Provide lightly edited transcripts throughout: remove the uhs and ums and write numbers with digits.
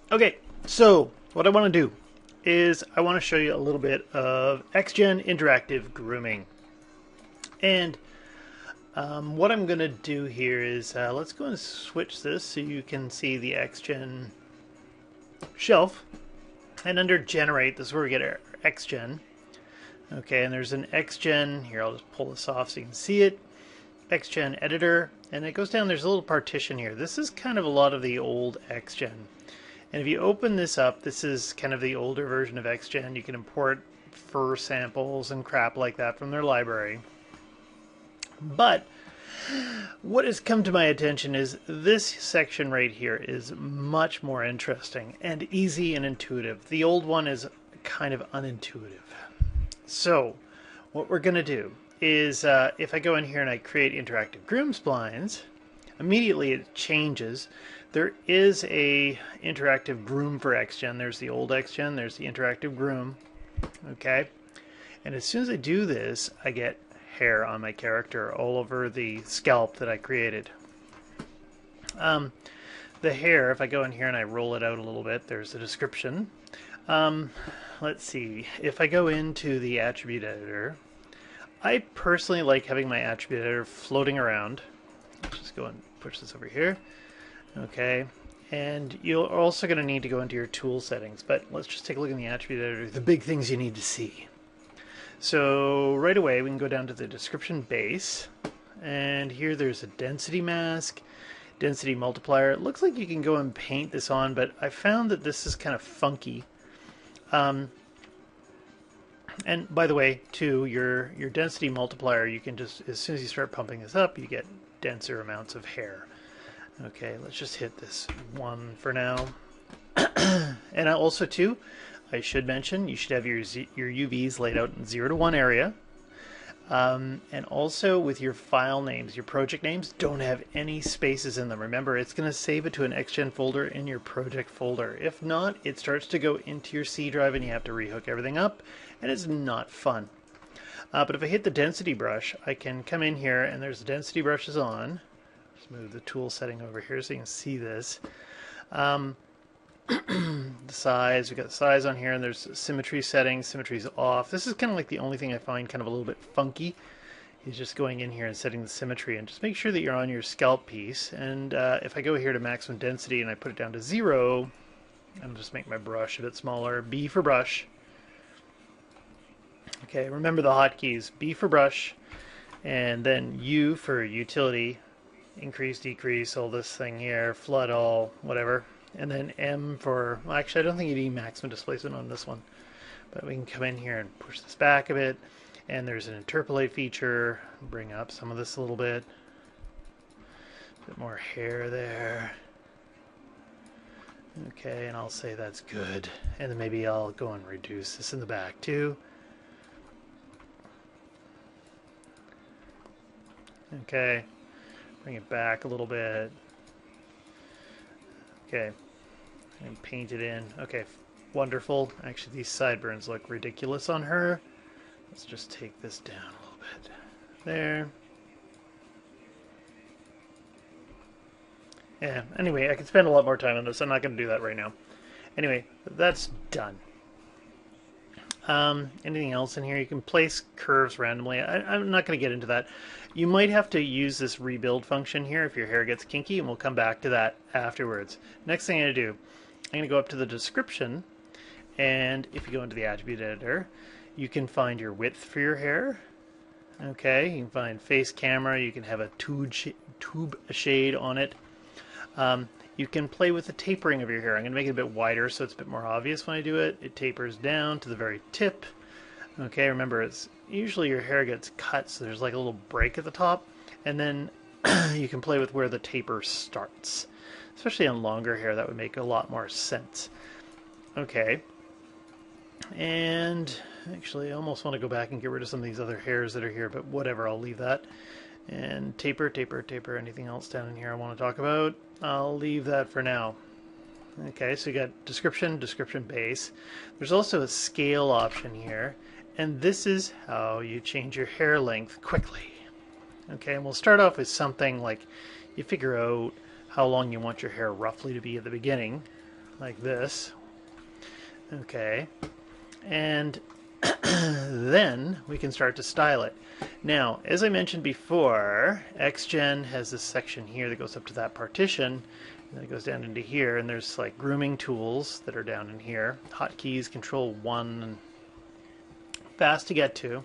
Okay, so what I want to do is I want to show you a little bit of Xgen interactive grooming. And what I'm going to do here is let's go and switch this so you can see the Xgen shelf. And under generate, this is where we get our Xgen. Okay, and there's an Xgen, here I'll just pull this off so you can see it. Xgen editor, and it goes down, there's a little partition here. This is kind of a lot of the old Xgen. And if you open this up, this is kind of the older version of Xgen. You can import fur samples and crap like that from their library. But what has come to my attention is this section right here is much more interesting and easy and intuitive. The old one is kind of unintuitive. So what we're going to do is if I go in here and I create interactive groom splines, immediately it changes. There is a interactive groom for Xgen. There's the old Xgen, there's the interactive groom. Okay, and as soon as I do this, I get hair on my character all over the scalp that I created. The hair, if I go in here and I roll it out a little bit, there's the description. Let's see, if I go into the attribute editor, I personally like having my attribute editor floating around. Let's just go and push this over here. Okay, and you're also going to need to go into your tool settings, but let's just take a look in the attribute editor, the big things you need to see. So right away we can go down to the description base, and here there's a density mask, density multiplier. It looks like you can go and paint this on, but I found that this is kind of funky. And by the way, too, your density multiplier, you can just, as soon as you start pumping this up, you get denser amounts of hair. Okay, let's just hit this one for now. And also, too, I should mention, you should have your UVs laid out in 0 to 1 area. And also with your file names, your project names, don't have any spaces in them. Remember, it's going to save it to an Xgen folder in your project folder. If not, it starts to go into your C drive and you have to rehook everything up, and it's not fun. But if I hit the density brush, I can come in here and there's the density brushes on. Let's move the tool setting over here so you can see this. The size, we've got the size on here, and there's symmetry settings. Symmetry's off. This is kind of like the only thing I find kind of a little bit funky is just going in here and setting the symmetry, and just make sure that you're on your scalp piece. And if I go here to maximum density and I put it down to 0, I'll just make my brush a bit smaller. B for brush. Okay, remember the hotkeys. B for brush, and then U for utility, increase, decrease, all this thing here, flood all, whatever. And then M for, well, actually I don't think you need maximum displacement on this one, but we can come in here and push this back a bit, and there's an interpolate feature, bring up some of this a little bit more hair there. Okay, and I'll say that's good, and then maybe I'll go and reduce this in the back too. Okay, bring it back a little bit. Okay, and paint it in. Okay, wonderful. Actually, these sideburns look ridiculous on her. Let's just take this down a little bit. There. Yeah, anyway, I could spend a lot more time on this. I'm not going to do that right now. Anyway, that's done. Anything else in here? You can place curves randomly. I'm not going to get into that. You might have to use this rebuild function here if your hair gets kinky, and we'll come back to that afterwards. Next thing I'm going to do, I'm going to go up to the description, and if you go into the attribute editor, you can find your width for your hair. Okay, you can find face camera, you can have a tube shade on it. You can play with the tapering of your hair. I'm going to make it a bit wider so it's a bit more obvious when I do it. It tapers down to the very tip. Okay, remember, it's usually your hair gets cut, so there's like a little break at the top, and then you can play with where the taper starts. Especially on longer hair, that would make a lot more sense. Okay, and actually I almost want to go back and get rid of some of these other hairs that are here, but whatever, I'll leave that. And taper, taper, taper. Anything else down in here I want to talk about? I'll leave that for now. Okay, so you got description, description base. There's also a scale option here, and this is how you change your hair length quickly. Okay, and we'll start off with something like you figure out how long you want your hair roughly to be at the beginning. like this. Okay, and then we can start to style it. Now, as I mentioned before, Xgen has this section here that goes up to that partition, and then it goes down into here, and there's like grooming tools that are down in here. Hotkeys, Control 1, and fast to get to.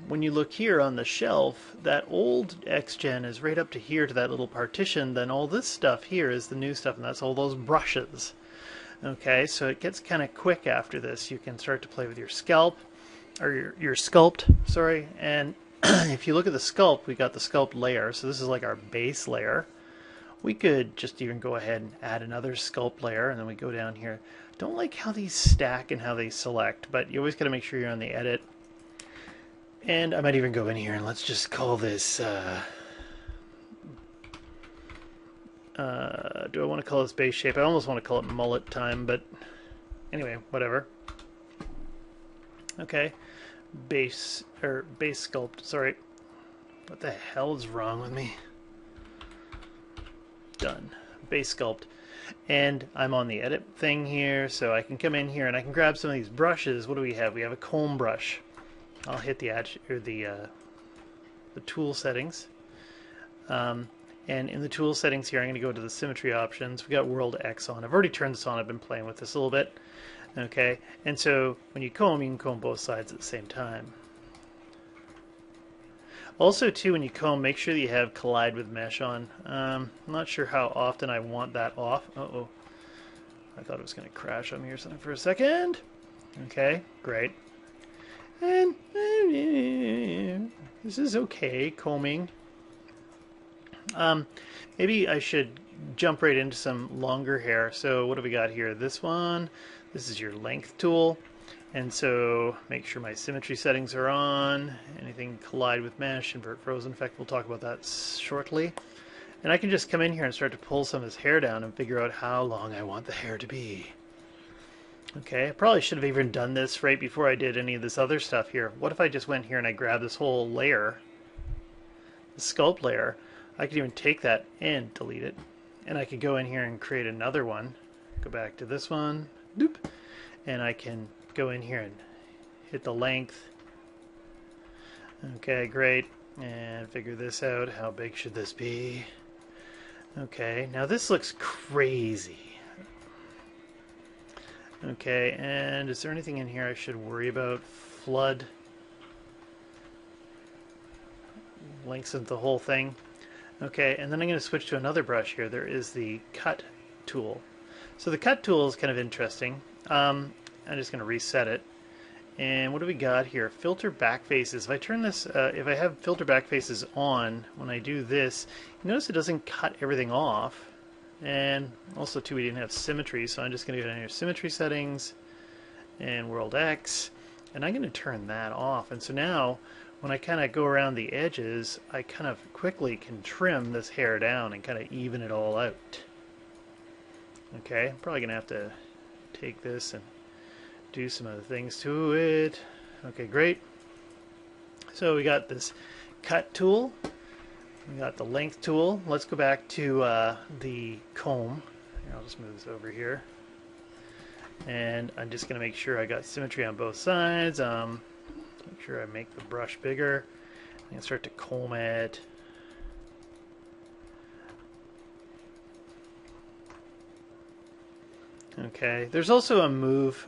When you look here on the shelf, that old Xgen is right up to here to that little partition. Then all this stuff here is the new stuff, and that's all those brushes. Okay, so it gets kind of quick after this. You can start to play with your scalp, or your sculpt, sorry. And if you look at the sculpt, we got the sculpt layer. So this is like our base layer. We could just even go ahead and add another sculpt layer, and then we go down here. Don't like how these stack and how they select, but you always got to make sure you're on the edit. And I might even go in here and let's just call this, do I want to call this base shape? I almost want to call it mullet time, but anyway, whatever. Okay, base sculpt, sorry. What the hell is wrong with me? Done. Base sculpt. And I'm on the edit thing here, so I can come in here and I can grab some of these brushes. What do we have? We have a comb brush. I'll hit the tool settings, and in the tool settings here I'm going to go to the symmetry options. We got World X on. I've already turned this on. I've been playing with this a little bit. Okay, and so when you can comb both sides at the same time. Also too, when you comb, make sure that you have collide with mesh on. I'm not sure how often I want that off. Uh-oh, I thought it was going to crash on me or something for a second. Okay, great. And this is okay, combing. Maybe I should jump right into some longer hair. So what do we got here? This one, this is your length tool. And so make sure my symmetry settings are on. Anything collide with mesh, invert frozen effect, we'll talk about that shortly. And I can just come in here and start to pull some of this hair down and figure out how long I want the hair to be. Okay, I probably should have even done this right before I did any of this other stuff here. What if I just went here and I grabbed this whole layer, the sculpt layer? I could even take that and delete it. And I could go in here and create another one. Go back to this one, doop, and I can go in here and hit the length. Okay, great. And figure this out. How big should this be? Okay, now this looks crazy. Okay, and is there anything in here I should worry about? Flood. Lengthens the whole thing. Okay, and then I'm going to switch to another brush here. There is the cut tool. So the cut tool is kind of interesting. I'm just going to reset it. And what do we got here? Filter back faces. If I turn this, if I have filter back faces on, when I do this, you notice it doesn't cut everything off. And also too, we didn't have symmetry, so I'm just going to go down here, symmetry settings, and World X, and I'm going to turn that off. And so now, when I kind of go around the edges, I kind of quickly can trim this hair down and kind of even it all out. Okay, I'm probably going to have to take this and do some other things to it. Okay, great. So we got this cut tool. We got the length tool. Let's go back to the comb. Here, I'll just move this over here. And I'm just going to make sure I got symmetry on both sides. Make sure I make the brush bigger. And start to comb it. Okay, there's also a move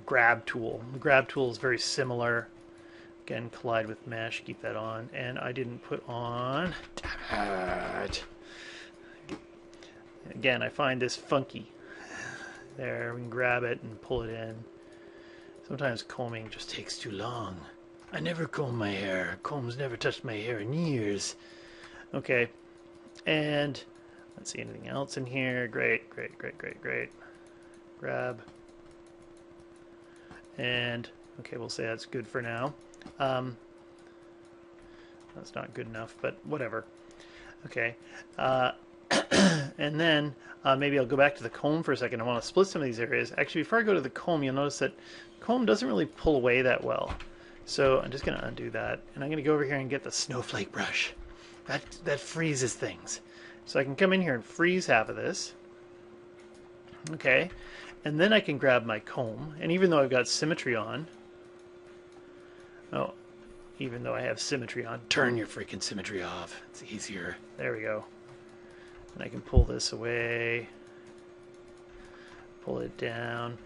grab tool. The grab tool is very similar. Again, collide with mesh, keep that on. And I didn't put on, damn it. Again, I find this funky. There, we can grab it and pull it in. Sometimes combing just takes too long. I never comb my hair. Combs never touched my hair in years. Okay, and let's see, anything else in here? Great, great, great, great, great. Grab. And, okay, we'll say that's good for now. That's not good enough, but whatever. Okay. And then maybe I'll go back to the comb for a second. I want to split some of these areas. Actually, before I go to the comb, you'll notice that comb doesn't really pull away that well. So I'm just going to undo that. And I'm going to go over here and get the snowflake brush. That freezes things. So I can come in here and freeze half of this. Okay, and then I can grab my comb, and even though I've got symmetry on, oh, even though I have symmetry on, turn your freaking symmetry off. It's easier. There we go. And I can pull this away, pull it down.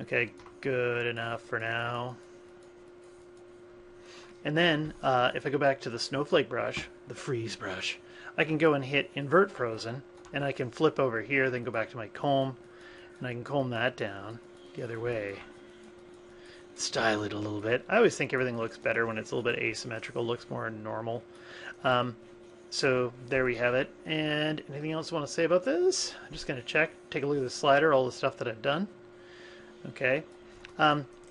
Okay, good enough for now. And then if I go back to the snowflake brush, the freeze brush, I can go and hit invert frozen, and I can flip over here, then go back to my comb, and I can comb that down the other way. Style it a little bit. I always think everything looks better when it's a little bit asymmetrical, looks more normal. So there we have it. And anything else I want to say about this? I'm just going to check, take a look at the slider, all the stuff that I've done. Okay.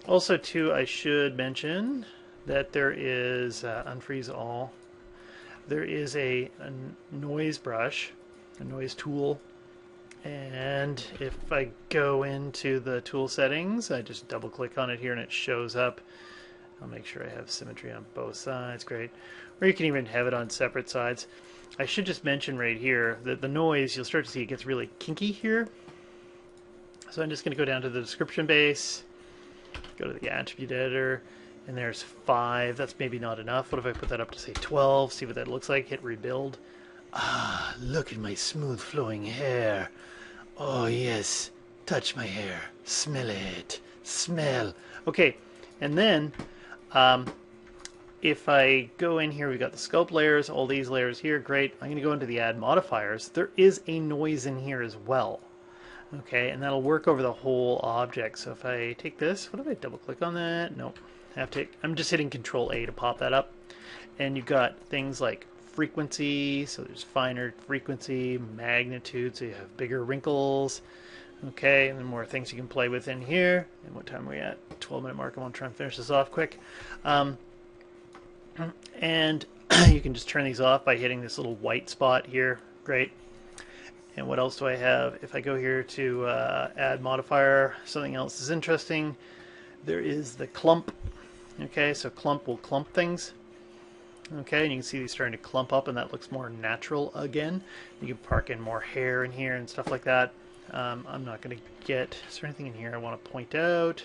Also, too, I should mention that there is unfreeze all. There is a noise brush, a noise tool, and if I go into the tool settings, I just double click on it here and it shows up. I'll make sure I have symmetry on both sides. Great. Or you can even have it on separate sides. I should just mention right here that the noise, you'll start to see it gets really kinky here. So I'm just going to go down to the description base, go to the attribute editor, and there's 5. That's maybe not enough. What if I put that up to, say, 12? See what that looks like. Hit rebuild. Ah, look at my smooth flowing hair. Oh, yes. Touch my hair. Smell it. Smell. Okay, and then if I go in here, we've got the sculpt layers, all these layers here. Great. I'm going to go into the add modifiers. There is a noise in here as well. Okay, and that'll work over the whole object. So if I take this, what if I double click on that? Nope. I'm just hitting Control A to pop that up. And you've got things like frequency, so there's finer frequency, magnitude, so you have bigger wrinkles. Okay, and then more things you can play with in here. And what time are we at? 12-minute mark. I want to try and finish this off quick. And you can just turn these off by hitting this little white spot here. Great. And what else do I have? If I go here to add modifier, something else is interesting. There is the clump. Okay, so clump will clump things. Okay, and you can see these starting to clump up, and that looks more natural again. You can park in more hair in here and stuff like that. I'm not going to get... Is there anything in here I want to point out?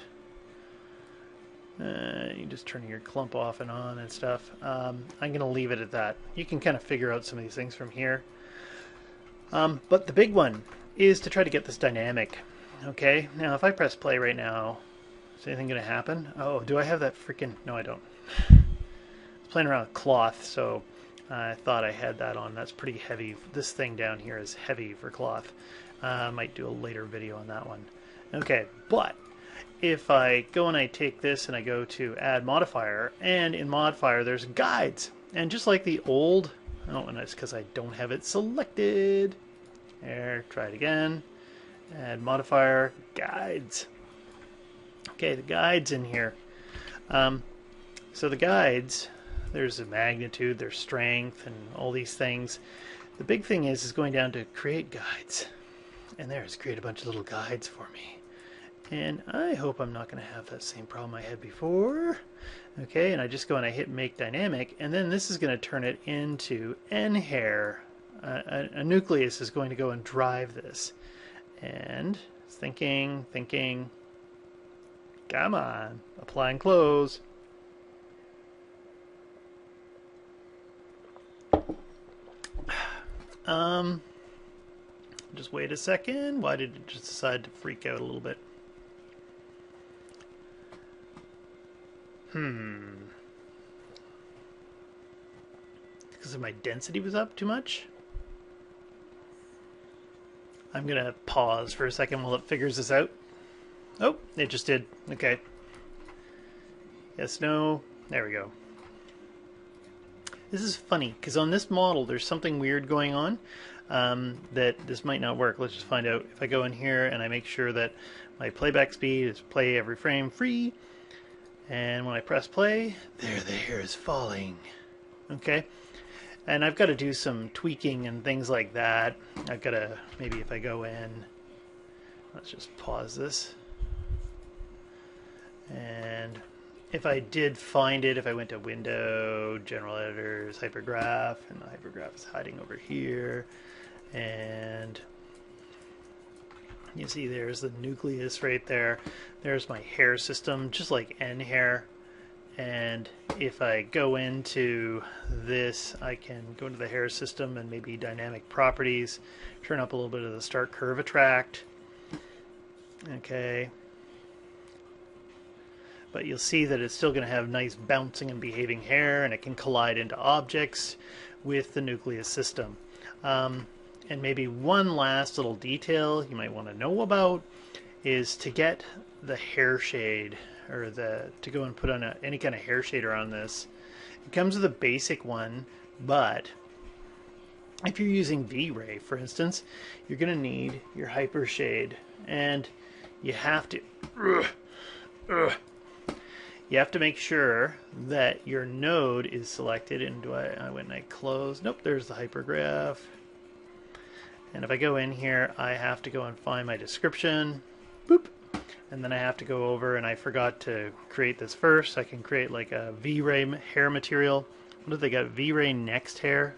You just turn your clump off and on and stuff. I'm going to leave it at that. You can kind of figure out some of these things from here. But the big one is to try to get this dynamic. Okay, now if I press play right now, is anything going to happen? Oh, do I have that freaking... No, I don't. I was playing around with cloth, so I thought I had that on. That's pretty heavy. This thing down here is heavy for cloth. I might do a later video on that one. Okay, but if I go and I take this and I go to add modifier, and in modifier there's guides. And just like the old... Oh, and that's because I don't have it selected. There, try it again. Add modifier, guides. Okay, the guides in here. So the guides, there's the magnitude, there's strength, and all these things. The big thing is going down to create guides. And there's create a bunch of little guides for me. And I hope I'm not going to have that same problem I had before. Okay, and I just go and I hit make dynamic, and then this is going to turn it into N hair. A nucleus is going to go and drive this. And thinking, come on, apply and close. Just wait a second. Why did it just decide to freak out a little bit? Because my density was up too much? I'm going to pause for a second while it figures this out. Oh, it just did. Okay. Yes, no. There we go. This is funny, because on this model there's something weird going on that this might not work. Let's just find out. If I go in here and I make sure that my playback speed is play every frame free, and when I press play, there the hair is falling. Okay. And I've got to do some tweaking and things like that. I've got to, maybe if I go in, let's just pause this. And if I did find it, if I went to Window, General Editors, Hypergraph, and the Hypergraph is hiding over here. And You see there's the nucleus right there. There's my hair system, just like N hair. And if I go into this, I can go into the hair system and maybe dynamic properties, turn up a little bit of the start curve attract. Okay. But you'll see that it's still going to have nice bouncing and behaving hair, and it can collide into objects with the nucleus system. And maybe one last little detail you might want to know about is to get the hair shade, or to go and put on any kind of hair shader on this. It comes with a basic one, but if you're using V-Ray, for instance, you're going to need your hyper shade, and you have to make sure that your node is selected. And I went and I closed. Nope, there's the hypergraph. And if I go in here, I have to go and find my description. Boop. And then I have to go over, and I forgot to create this first. I can create like a V-Ray hair material. What do they got? V-Ray next hair.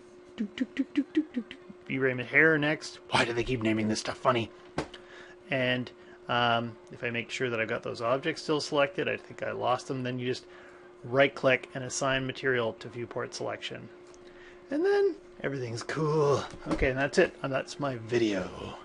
V-Ray hair next. Why do they keep naming this stuff funny? And if I make sure that I've got those objects still selected, I think I lost them, then you just right click and assign material to viewport selection. And then everything's cool. Okay, and that's it. And that's my video.